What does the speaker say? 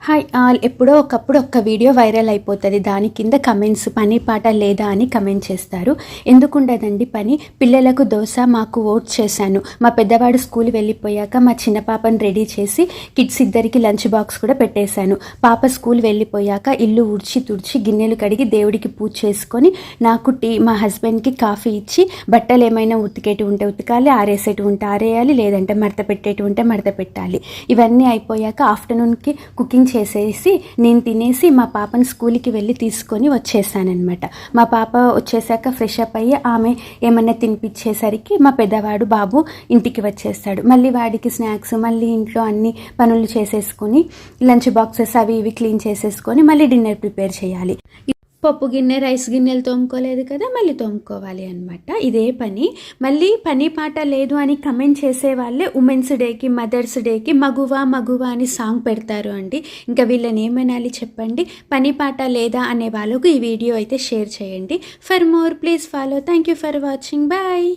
Hi all. ఎప్పుడో ఒకప్పుడు ఒక్క వీడియో వైరల్ అయిపోతుంది. దాని కింద కమెంట్స్ పని పాట లేదా అని కమెంట్ చేస్తారు. ఎందుకుండదండి పని. పిల్లలకు దోశ, మాకు ఓట్స్ చేశాను. మా పెద్దవాడు స్కూల్ వెళ్ళిపోయాక మా చిన్న పాపను రెడీ చేసి కిడ్స్ ఇద్దరికి లంచ్ బాక్స్ కూడా పెట్టేశాను. పాప స్కూల్ వెళ్ళిపోయాక ఇల్లు ఉడిచి తుడిచి గిన్నెలు కడిగి దేవుడికి పూజ చేసుకొని నాకు టీ, మా హస్బెండ్కి కాఫీ ఇచ్చి బట్టలు ఏమైనా ఉతికేటి ఉంటే ఉతకాలి, ఆరేసేటి ఉంటే ఆరేయాలి, లేదంటే మడత పెట్టేటి ఉంటే మడత పెట్టాలి. ఇవన్నీ అయిపోయాక ఆఫ్టర్నూన్కి కుకింగ్ చేసేసి నేను తినేసి మా పాపను స్కూల్కి వెళ్ళి తీసుకొని వచ్చేసానమాట. మా పాప వచ్చేసాక ఫ్రెష్ అప్ అయ్యి ఆమె ఏమన్నా తినిపించేసరికి మా పెద్దవాడు బాబు ఇంటికి వచ్చేస్తాడు. మళ్ళీ వాడికి స్నాక్స్, మళ్ళీ ఇంట్లో అన్ని పనులు చేసేసుకొని లంచ్ బాక్సెస్ అవి ఇవి క్లీన్ చేసేసుకొని మళ్ళీ డిన్నర్ ప్రిపేర్ చేయాలి. పప్పు గిన్నె, రైస్ గిన్నెలు తోముకోలేదు కదా, మళ్ళీ తోముకోవాలి అనమాట. ఇదే పని. మళ్ళీ పని పాట లేదు అని కమెంట్ చేసే వాళ్ళే ఉమెన్స్ డేకి, మదర్స్ డేకి మగువా మగువా అని సాంగ్ పెడతారు అండి. ఇంకా వీళ్ళని ఏమనాలి చెప్పండి. పని పాట లేదా అనే వాళ్ళకు ఈ వీడియో అయితే షేర్ చేయండి. For more please follow. Thank you for watching. Bye.